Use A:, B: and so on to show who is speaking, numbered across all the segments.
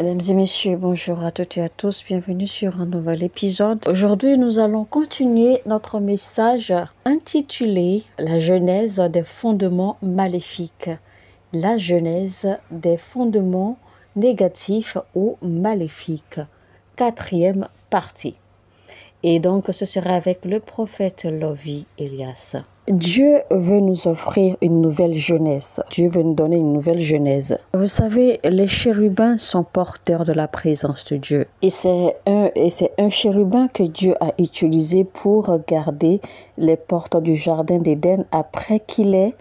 A: Mesdames et messieurs, bonjour à toutes et à tous, bienvenue sur un nouvel épisode. Aujourd'hui, nous allons continuer notre message intitulé La genèse des fondements maléfiques. La genèse des fondements négatifs ou maléfiques. 4e partie. Et donc, ce sera avec le prophète Lovi Elias. Dieu veut nous offrir une nouvelle jeunesse. Dieu veut nous donner une nouvelle genèse. Vous savez, les chérubins sont porteurs de la présence de Dieu. Et c'est un chérubin que Dieu a utilisé pour garder les portes du jardin d'Éden après qu'il est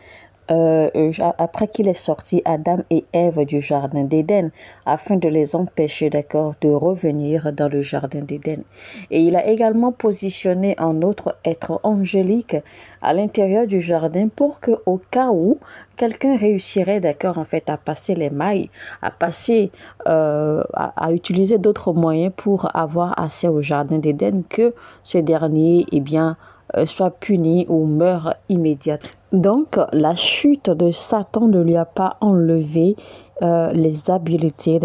A: sorti Adam et Ève du jardin d'Éden, afin de les empêcher, de revenir dans le jardin d'Éden. Et il a également positionné un autre être angélique à l'intérieur du jardin pour que, au cas où quelqu'un réussirait, à passer les mailles, à utiliser d'autres moyens pour avoir accès au jardin d'Éden, que ce dernier, soit puni ou meurt immédiatement. Donc, la chute de Satan ne lui a pas enlevé les habiletés,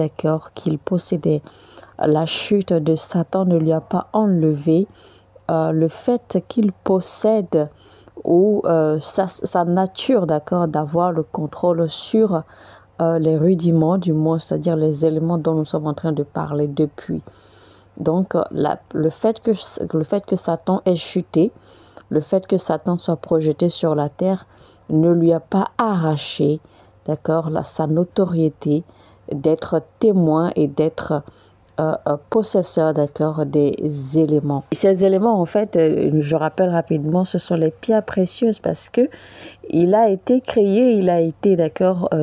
A: qu'il possédait. La chute de Satan ne lui a pas enlevé le fait qu'il possède ou sa nature, d'avoir le contrôle sur les rudiments du monde, c'est-à-dire les éléments dont nous sommes en train de parler depuis. Donc, le fait que Satan ait chuté, le fait que Satan soit projeté sur la terre ne lui a pas arraché, sa notoriété d'être témoin et d'être possesseur, des éléments. Et ces éléments, en fait, je rappelle rapidement, ce sont les pierres précieuses parce que il a été créé,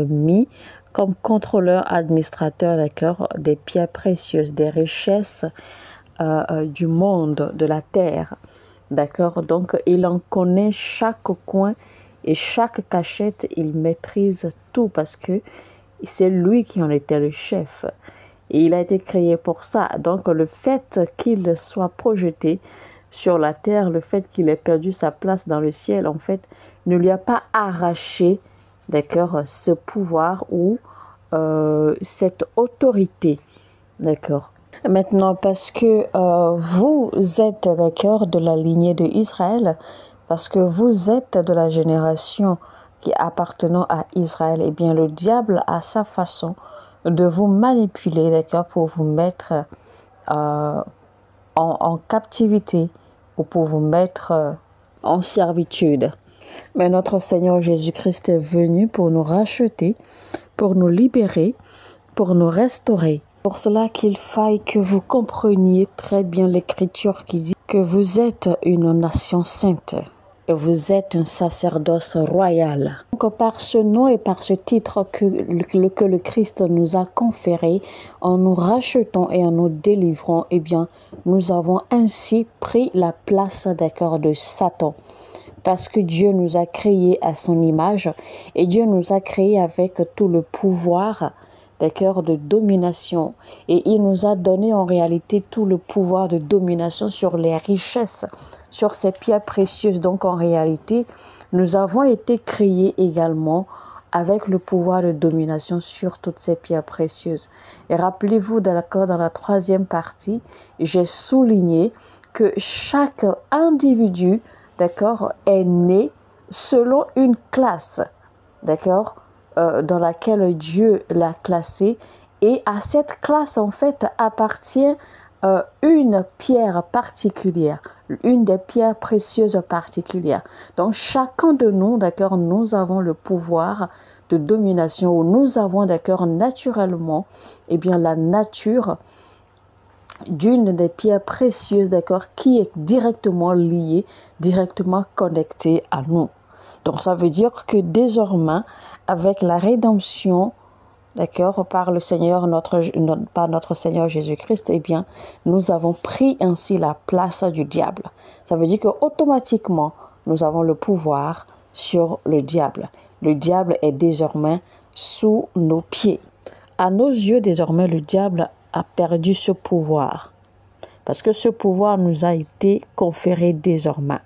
A: mis comme contrôleur administrateur, des pierres précieuses, des richesses du monde, de la terre. Donc il en connaît chaque coin et chaque cachette, il maîtrise tout parce que c'est lui qui en était le chef. Et il a été créé pour ça. Donc le fait qu'il soit projeté sur la terre, le fait qu'il ait perdu sa place dans le ciel, en fait, ne lui a pas arraché, ce pouvoir ou cette autorité, Maintenant, parce que vous êtes, de la lignée d'Israël, parce que vous êtes de la génération qui appartenant à Israël, eh bien, le diable a sa façon de vous manipuler, pour vous mettre en captivité ou pour vous mettre en servitude. Mais notre Seigneur Jésus-Christ est venu pour nous racheter, pour nous libérer, pour nous restaurer. Pour cela qu'il faille que vous compreniez très bien l'Écriture qui dit que vous êtes une nation sainte et vous êtes un sacerdoce royal. Donc par ce nom et par ce titre que le Christ nous a conféré, en nous rachetant et en nous délivrant, eh bien, nous avons ainsi pris la place, de Satan. Parce que Dieu nous a créés à son image et Dieu nous a créés avec tout le pouvoir, de domination. Et il nous a donné en réalité tout le pouvoir de domination sur les richesses, sur ces pierres précieuses. Donc en réalité, nous avons été créés également avec le pouvoir de domination sur toutes ces pierres précieuses. Et rappelez-vous, dans la 3e partie, j'ai souligné que chaque individu, est né selon une classe, dans laquelle Dieu l'a classé, et à cette classe en fait appartient une pierre particulière, une des pierres précieuses particulières. Donc chacun de nous, nous avons le pouvoir de domination, où nous avons naturellement, la nature d'une des pierres précieuses, qui est directement liée, directement connectée à nous. Donc ça veut dire que désormais, avec la rédemption, par le Seigneur, par notre Seigneur Jésus-Christ, eh bien, nous avons pris ainsi la place du diable. Ça veut dire qu'automatiquement, nous avons le pouvoir sur le diable. Le diable est désormais sous nos pieds. À nos yeux, désormais, le diable a perdu ce pouvoir. Parce que ce pouvoir nous a été conféré désormais.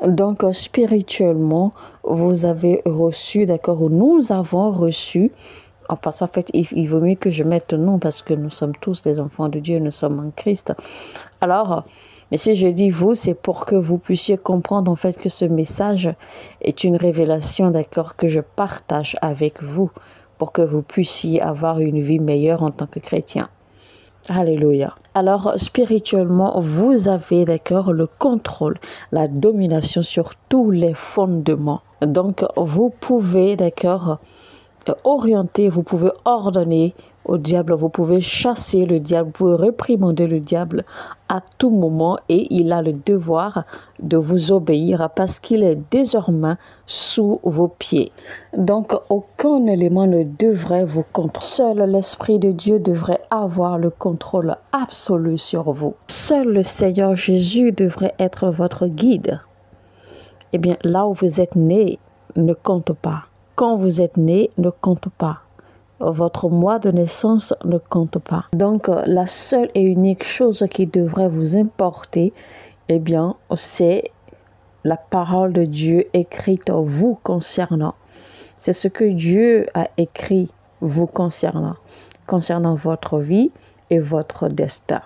A: Donc, spirituellement, vous avez reçu, nous avons reçu En passant, en fait, il vaut mieux que je mette non parce que nous sommes tous des enfants de Dieu, nous sommes en Christ. Alors, mais si je dis vous, c'est pour que vous puissiez comprendre en fait que ce message est une révélation, d'accord, que je partage avec vous pour que vous puissiez avoir une vie meilleure en tant que chrétien. Alléluia. Alors, spirituellement, vous avez, d'accord, le contrôle, la domination sur tous les fondements. Donc, vous pouvez, d'accord, orienter, vous pouvez ordonner au diable, vous pouvez chasser le diable, vous pouvez réprimander le diable à tout moment et il a le devoir de vous obéir parce qu'il est désormais sous vos pieds. Donc, aucun élément ne devrait vous contrôler. Seul l'Esprit de Dieu devrait avoir le contrôle absolu sur vous. Seul le Seigneur Jésus devrait être votre guide. Eh bien, là où vous êtes né ne compte pas. Quand vous êtes né ne compte pas. Votre mois de naissance ne compte pas. Donc, la seule et unique chose qui devrait vous importer, eh bien, c'est la parole de Dieu écrite vous concernant. C'est ce que Dieu a écrit vous concernant votre vie et votre destin.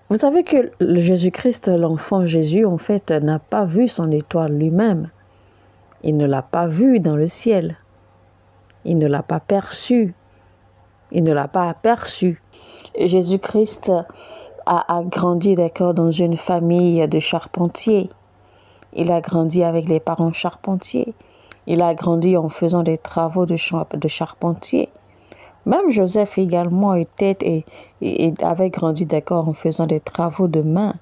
A: Vous savez que Jésus-Christ, l'enfant Jésus, en fait, n'a pas vu son étoile lui-même. Il ne l'a pas vu dans le ciel. Il ne l'a pas perçu. Il ne l'a pas aperçu. Jésus-Christ a grandi, d'accord, dans une famille de charpentiers. Il a grandi avec les parents charpentiers. Il a grandi en faisant des travaux de charpentier. Même Joseph également avait grandi, d'accord, en faisant des travaux de main.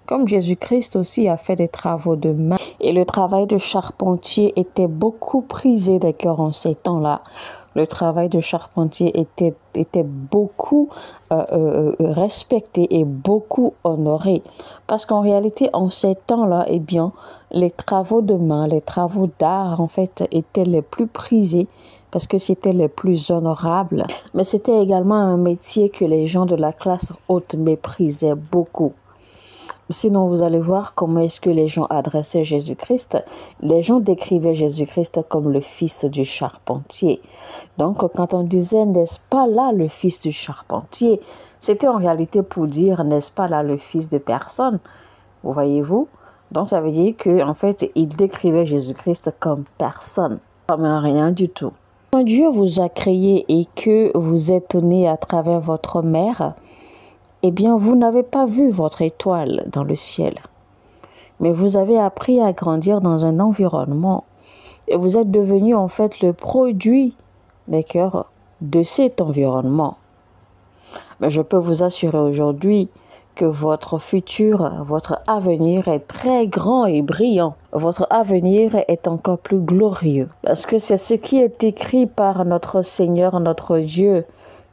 A: Comme Jésus-Christ aussi a fait des travaux de main. Et le travail de charpentier était beaucoup prisé, d'accord, en ces temps-là. Le travail de charpentier était beaucoup respecté et beaucoup honoré. Parce qu'en réalité, en ces temps-là, eh bien, les travaux de main, les travaux d'art, en fait, étaient les plus prisés parce que c'était les plus honorables. Mais c'était également un métier que les gens de la classe haute méprisaient beaucoup. Sinon, vous allez voir comment est-ce que les gens adressaient Jésus-Christ. Les gens décrivaient Jésus-Christ comme le fils du charpentier. Donc, quand on disait, n'est-ce pas là le fils du charpentier, c'était en réalité pour dire, n'est-ce pas là le fils de personne. Vous voyez-vous? Donc, ça veut dire qu'en fait, il décrivait Jésus-Christ comme personne, comme un rien du tout. Quand Dieu vous a créé et que vous êtes né à travers votre mère, eh bien, vous n'avez pas vu votre étoile dans le ciel. Mais vous avez appris à grandir dans un environnement. Et vous êtes devenu en fait le produit, d'accord, de cet environnement. Mais je peux vous assurer aujourd'hui que votre futur, votre avenir est très grand et brillant. Votre avenir est encore plus glorieux. Parce que c'est ce qui est écrit par notre Seigneur, notre Dieu,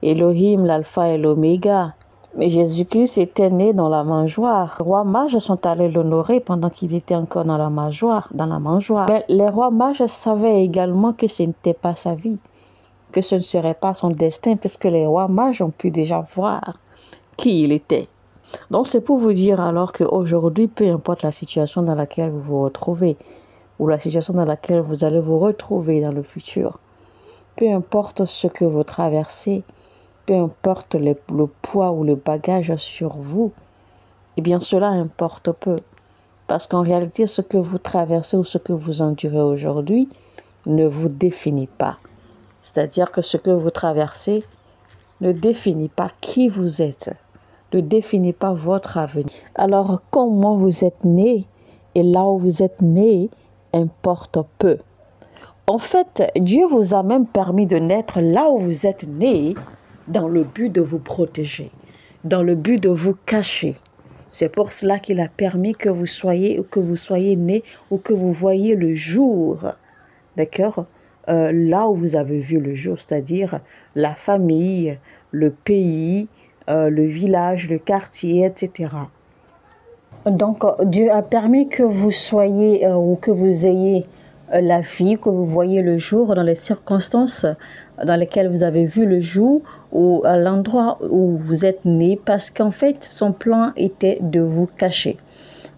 A: Elohim, l'alpha et l'oméga. Mais Jésus-Christ était né dans la mangeoire. Les rois mages sont allés l'honorer pendant qu'il était encore dans la mangeoire. Mais les rois mages savaient également que ce n'était pas sa vie, que ce ne serait pas son destin, puisque les rois mages ont pu déjà voir qui il était. Donc c'est pour vous dire alors qu'aujourd'hui, peu importe la situation dans laquelle vous vous retrouvez, ou la situation dans laquelle vous allez vous retrouver dans le futur, peu importe ce que vous traversez, peu importe le poids ou le bagage sur vous, eh bien cela importe peu. Parce qu'en réalité, ce que vous traversez ou ce que vous endurez aujourd'hui ne vous définit pas. C'est-à-dire que ce que vous traversez ne définit pas qui vous êtes, ne définit pas votre avenir. Alors, comment vous êtes né et là où vous êtes né importe peu. En fait, Dieu vous a même permis de naître là où vous êtes né dans le but de vous protéger, dans le but de vous cacher. C'est pour cela qu'il a permis que vous soyez né ou que vous voyez le jour, d'accord, là où vous avez vu le jour, c'est-à-dire la famille, le pays, le village, le quartier, etc. Donc, Dieu a permis que vous soyez ou que vous ayez la vie, que vous voyez le jour dans les circonstances dans lesquelles vous avez vu le jour ou à l'endroit où vous êtes né, parce qu'en fait, son plan était de vous cacher.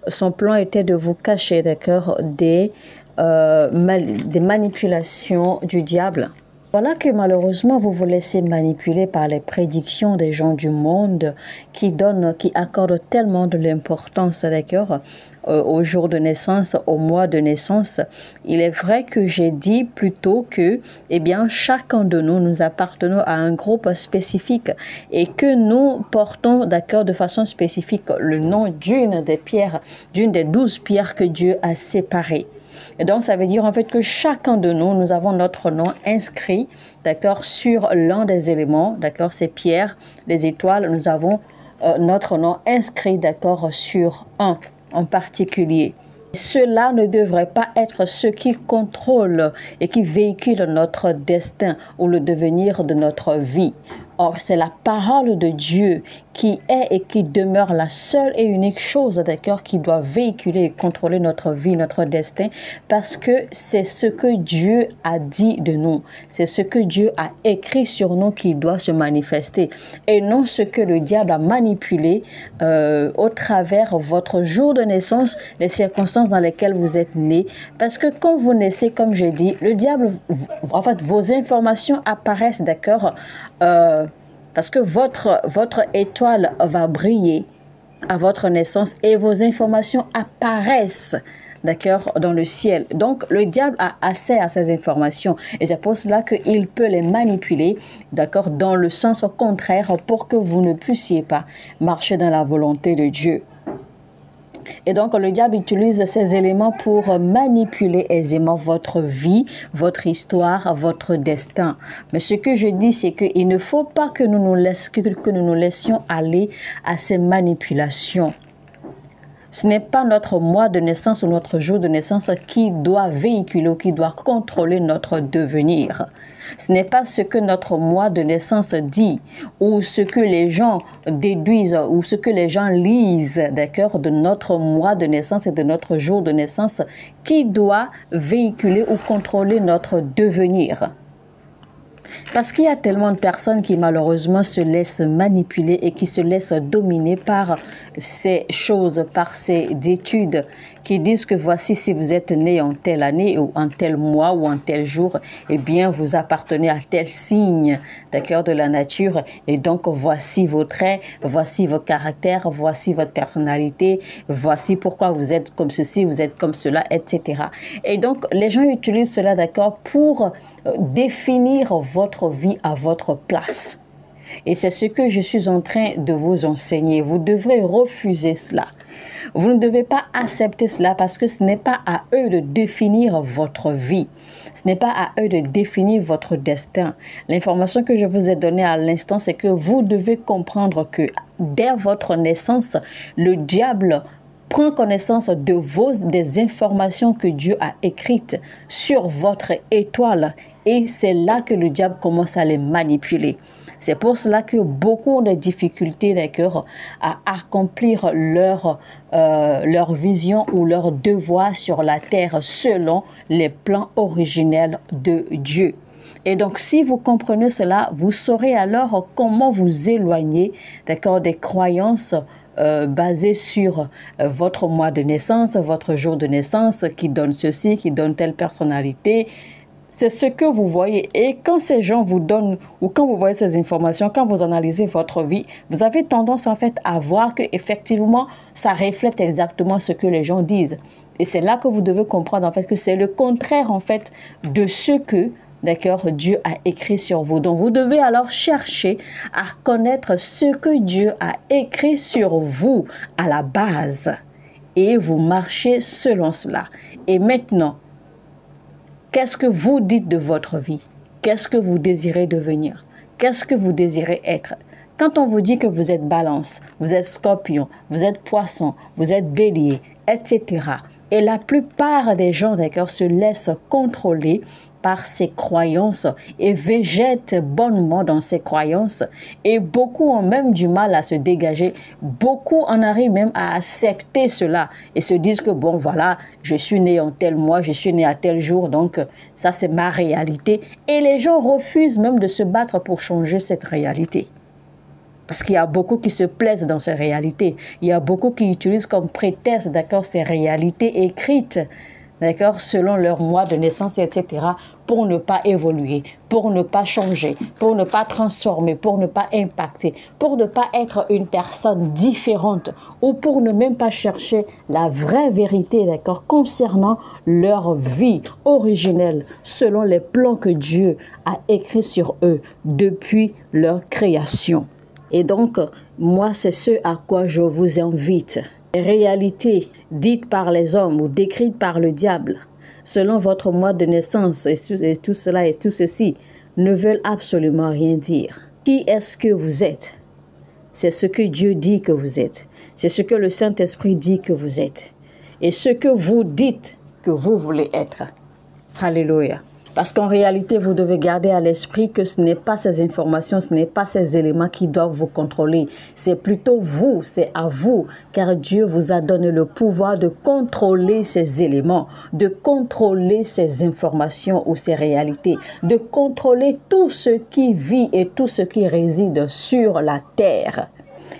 A: Son plan était de vous cacher, d'accord, des manipulations du diable. Voilà que malheureusement vous vous laissez manipuler par les prédictions des gens du monde qui accordent tellement de l'importance, d'accord, au jour de naissance, au mois de naissance. Il est vrai que j'ai dit plutôt que, eh bien, chacun de nous appartenons à un groupe spécifique et que nous portons, d'accord, de façon spécifique le nom d'une des 12 pierres que Dieu a séparées. Et donc, ça veut dire en fait que chacun de nous avons notre nom inscrit, d'accord, sur l'un des éléments, d'accord, ces pierres, les étoiles, nous avons notre nom inscrit, d'accord, sur un en particulier. Cela ne devrait pas être ce qui contrôle et qui véhicule notre destin ou le devenir de notre vie. Or, c'est la parole de Dieu qui est et qui demeure la seule et unique chose, d'accord, qui doit véhiculer et contrôler notre vie, notre destin, parce que c'est ce que Dieu a dit de nous. C'est ce que Dieu a écrit sur nous qui doit se manifester et non ce que le diable a manipulé au travers votre jour de naissance, les circonstances dans lesquelles vous êtes né. Parce que quand vous naissez, comme j'ai dit, le diable, en fait, vos informations apparaissent, d'accord, parce que votre étoile va briller à votre naissance et vos informations apparaissent, d'accord, dans le ciel. Donc, le diable a accès à ces informations et c'est pour cela qu'il peut les manipuler, d'accord, dans le sens contraire pour que vous ne puissiez pas marcher dans la volonté de Dieu. Et donc, le diable utilise ces éléments pour manipuler aisément votre vie, votre histoire, votre destin. Mais ce que je dis, c'est qu'il ne faut pas que nous nous laissions aller à ces manipulations. Ce n'est pas notre mois de naissance ou notre jour de naissance qui doit véhiculer ou qui doit contrôler notre devenir. Ce n'est pas ce que notre mois de naissance dit ou ce que les gens déduisent ou ce que les gens lisent, d'accord, de notre mois de naissance et de notre jour de naissance qui doit véhiculer ou contrôler notre devenir. Parce qu'il y a tellement de personnes qui malheureusement se laissent manipuler et qui se laissent dominer par ces choses, par ces études qui disent que voici si vous êtes né en telle année ou en tel mois ou en tel jour, eh bien vous appartenez à tel signe, d'accord, de la nature et donc voici vos traits, voici vos caractères, voici votre personnalité, voici pourquoi vous êtes comme ceci, vous êtes comme cela, etc. Et donc les gens utilisent cela, d'accord, pour définir votre vie à votre place. Et c'est ce que je suis en train de vous enseigner. Vous devrez refuser cela. Vous ne devez pas accepter cela parce que ce n'est pas à eux de définir votre vie. Ce n'est pas à eux de définir votre destin. L'information que je vous ai donnée à l'instant, c'est que vous devez comprendre que dès votre naissance, le diable prend connaissance des informations que Dieu a écrites sur votre étoile et c'est là que le diable commence à les manipuler. C'est pour cela que beaucoup ont des difficultés, d'accord, à accomplir leur vision ou leur devoir sur la terre selon les plans originels de Dieu. Et donc, si vous comprenez cela, vous saurez alors comment vous éloigner, d'accord, des croyances basées sur votre mois de naissance, votre jour de naissance, qui donne ceci, qui donne telle personnalité. C'est ce que vous voyez. Et quand ces gens vous donnent, ou quand vous voyez ces informations, quand vous analysez votre vie, vous avez tendance en fait à voir que effectivement, ça reflète exactement ce que les gens disent. Et c'est là que vous devez comprendre en fait que c'est le contraire en fait de ce que, d'accord, Dieu a écrit sur vous. Donc, vous devez alors chercher à connaître ce que Dieu a écrit sur vous à la base. Et vous marchez selon cela. Et maintenant, qu'est-ce que vous dites de votre vie? Qu'est-ce que vous désirez devenir? Qu'est-ce que vous désirez être? Quand on vous dit que vous êtes balance, vous êtes scorpion, vous êtes poisson, vous êtes bélier, etc. Et la plupart des gens, d'accord, se laissent contrôler par ses croyances et végètent bonnement dans ses croyances. Et beaucoup ont même du mal à se dégager. Beaucoup en arrivent même à accepter cela et se disent que bon, voilà, je suis né en tel mois, je suis né à tel jour, donc ça c'est ma réalité. Et les gens refusent même de se battre pour changer cette réalité. Parce qu'il y a beaucoup qui se plaisent dans ces réalités. Il y a beaucoup qui utilisent comme prétexte, d'accord, ces réalités écrites, d'accord, selon leur mois de naissance, etc., pour ne pas évoluer, pour ne pas changer, pour ne pas transformer, pour ne pas impacter, pour ne pas être une personne différente ou pour ne même pas chercher la vraie vérité, d'accord, concernant leur vie originelle, selon les plans que Dieu a écrits sur eux depuis leur création. Et donc, moi, c'est ce à quoi je vous invite. Les réalités dites par les hommes ou décrites par le diable, selon votre mois de naissance et tout cela et tout ceci, ne veulent absolument rien dire. Qui est-ce que vous êtes? C'est ce que Dieu dit que vous êtes. C'est ce que le Saint-Esprit dit que vous êtes. Et ce que vous dites que vous voulez être. Alléluia. Parce qu'en réalité, vous devez garder à l'esprit que ce n'est pas ces informations, ce n'est pas ces éléments qui doivent vous contrôler. C'est plutôt vous, c'est à vous, car Dieu vous a donné le pouvoir de contrôler ces éléments, de contrôler ces informations ou ces réalités, de contrôler tout ce qui vit et tout ce qui réside sur la terre.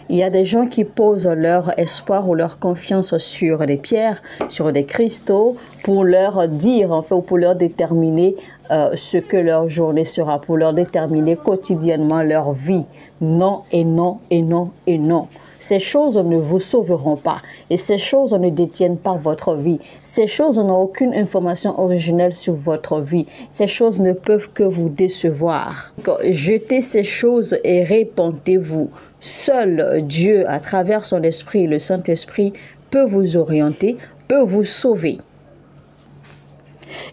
A: Il y a des gens qui posent leur espoir ou leur confiance sur des pierres, sur des cristaux, pour leur dire, en fait, ou pour leur déterminer ce que leur journée sera, pour leur déterminer quotidiennement leur vie. Non et non et non et non. Ces choses ne vous sauveront pas et ces choses ne détiennent pas votre vie. Ces choses n'ont aucune information originelle sur votre vie. Ces choses ne peuvent que vous décevoir. Jetez ces choses et répentez-vous. Seul Dieu, à travers son esprit, le Saint-Esprit, peut vous orienter, peut vous sauver.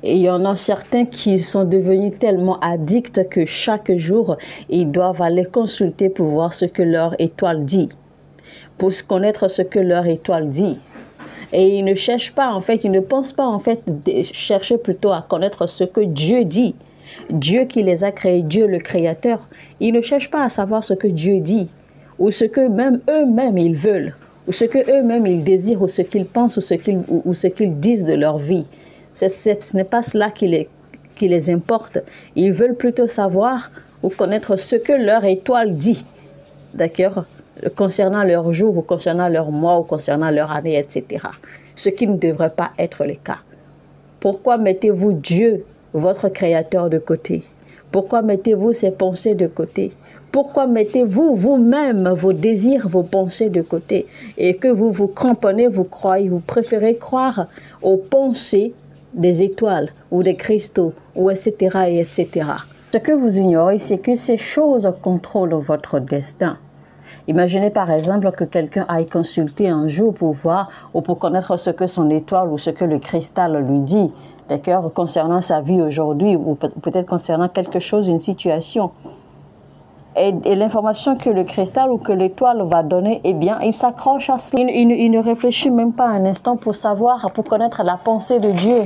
A: Et il y en a certains qui sont devenus tellement addicts que chaque jour, ils doivent aller consulter pour voir ce que leur étoile dit, pour connaître ce que leur étoile dit. Et ils ne cherchent pas, en fait, ils ne pensent pas, en fait, chercher plutôt à connaître ce que Dieu dit. Dieu qui les a créés, Dieu le Créateur. Ils ne cherchent pas à savoir ce que Dieu dit, ou ce que même eux-mêmes ils veulent, ou ce que eux-mêmes ils désirent, ou ce qu'ils pensent, ou ce qu'ils disent de leur vie. Ce n'est pas cela qui les importe. Ils veulent plutôt savoir ou connaître ce que leur étoile dit, d'accord, concernant leur jour, ou concernant leur mois, ou concernant leur année, etc. Ce qui ne devrait pas être le cas. Pourquoi mettez-vous Dieu, votre Créateur, de côté? Pourquoi mettez-vous ces pensées de côté? Pourquoi mettez-vous vous-même vos désirs, vos pensées de côté et que vous vous cramponnez, vous croyez, vous préférez croire aux pensées des étoiles ou des cristaux, ou etc. et etc. Ce que vous ignorez, c'est que ces choses contrôlent votre destin. Imaginez par exemple que quelqu'un aille consulter un jour pour voir ou pour connaître ce que son étoile ou ce que le cristal lui dit, d'accord, concernant sa vie aujourd'hui ou peut-être concernant quelque chose, une situation. Et l'information que le cristal ou que l'étoile va donner, eh bien, il s'accroche à cela. Il ne réfléchit même pas un instant pour savoir, pour connaître la pensée de Dieu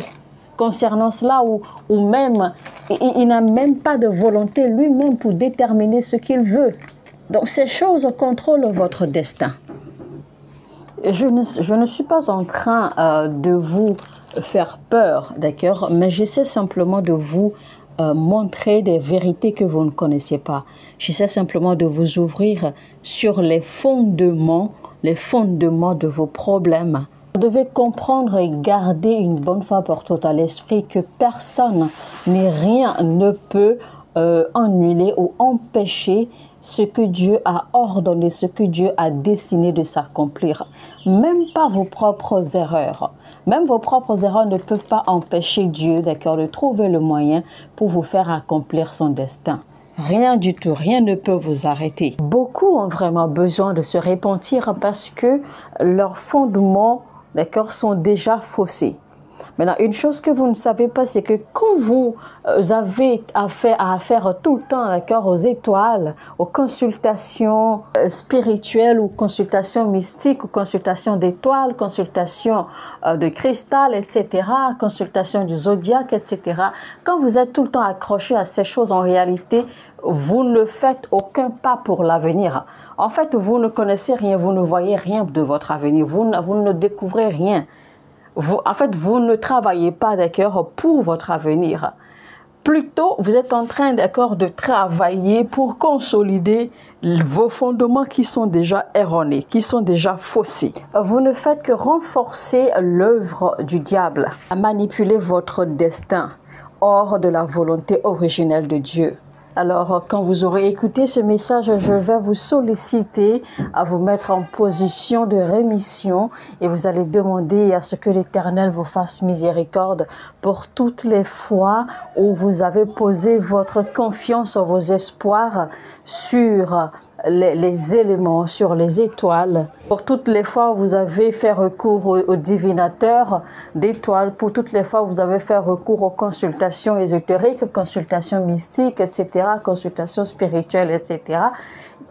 A: concernant cela, ou même, il n'a même pas de volonté lui-même pour déterminer ce qu'il veut. Donc, ces choses contrôlent votre destin. Je ne suis pas en train de vous faire peur, d'accord, mais j'essaie simplement de vous montrer des vérités que vous ne connaissez pas. J'essaie simplement de vous ouvrir sur les fondements de vos problèmes. Vous devez comprendre et garder une bonne fois pour toutes à l'esprit que personne ni rien ne peut annuler ou empêcher ce que Dieu a ordonné, ce que Dieu a dessiné de s'accomplir. Même pas vos propres erreurs. Même vos propres erreurs ne peuvent pas empêcher Dieu, d'accord, de trouver le moyen pour vous faire accomplir son destin. Rien du tout, rien ne peut vous arrêter. Beaucoup ont vraiment besoin de se repentir parce que leurs fondements, d'accord, sont déjà faussés. Maintenant, une chose que vous ne savez pas, c'est que quand vous avez affaire tout le temps, d'accord, aux étoiles, aux consultations spirituelles ou consultations mystiques ou consultations d'étoiles, consultations de cristal, etc., consultations du zodiaque, etc., quand vous êtes tout le temps accroché à ces choses, en réalité, vous ne faites aucun pas pour l'avenir. En fait, vous ne connaissez rien, vous ne voyez rien de votre avenir, vous ne découvrez rien. En fait, vous ne travaillez pas, d'accord, pour votre avenir. Plutôt, vous êtes en train, d'accord, de travailler pour consolider vos fondements qui sont déjà erronés, qui sont déjà faussés. Vous ne faites que renforcer l'œuvre du diable, à manipuler votre destin hors de la volonté originelle de Dieu. Alors, quand vous aurez écouté ce message, je vais vous solliciter à vous mettre en position de rémission et vous allez demander à ce que l'Éternel vous fasse miséricorde pour toutes les fois où vous avez posé votre confiance, vos espoirs sur les éléments, sur les étoiles. Pour toutes les fois où vous avez fait recours au divinateur d'étoiles, pour toutes les fois où vous avez fait recours aux consultations ésotériques, consultations mystiques, etc., consultations spirituelles, etc.,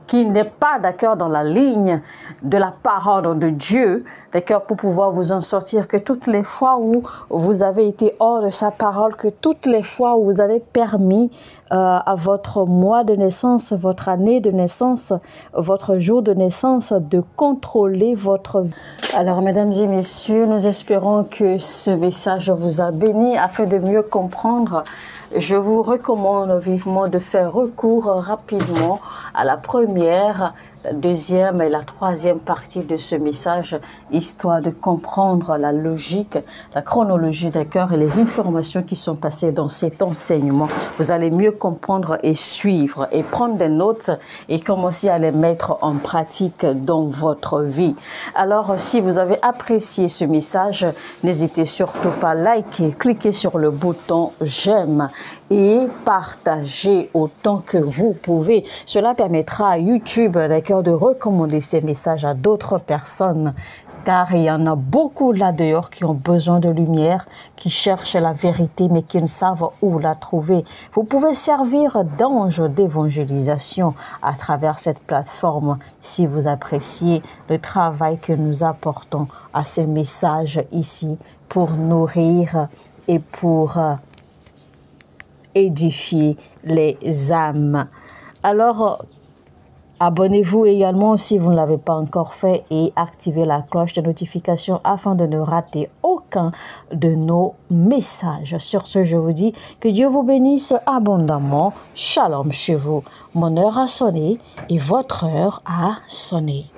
A: qui n'est pas d'accord dans la ligne de la parole de Dieu, d'accord, pour pouvoir vous en sortir, que toutes les fois où vous avez été hors de sa parole, que toutes les fois où vous avez permis à votre mois de naissance, votre année de naissance, votre jour de naissance, de contrôler votre vie. Alors, mesdames et messieurs, nous espérons que ce message vous a béni. Afin de mieux comprendre, je vous recommande vivement de faire recours rapidement à la première, la deuxième et la troisième partie de ce message, histoire de comprendre la logique, la chronologie des cœurs et les informations qui sont passées dans cet enseignement. Vous allez mieux comprendre et suivre et prendre des notes et commencer à les mettre en pratique dans votre vie. Alors, si vous avez apprécié ce message, n'hésitez surtout pas à liker, cliquez sur le bouton j'aime et partagez autant que vous pouvez. Cela permettra à YouTube, d'accord, de recommander ces messages à d'autres personnes, car il y en a beaucoup là-dehors qui ont besoin de lumière, qui cherchent la vérité mais qui ne savent où la trouver. Vous pouvez servir d'ange d'évangélisation à travers cette plateforme si vous appréciez le travail que nous apportons à ces messages ici pour nourrir et pour édifier les âmes. Alors, abonnez-vous également si vous ne l'avez pas encore fait et activez la cloche de notification afin de ne rater aucun de nos messages. Sur ce, je vous dis que Dieu vous bénisse abondamment. Shalom chez vous. Mon heure a sonné et votre heure a sonné.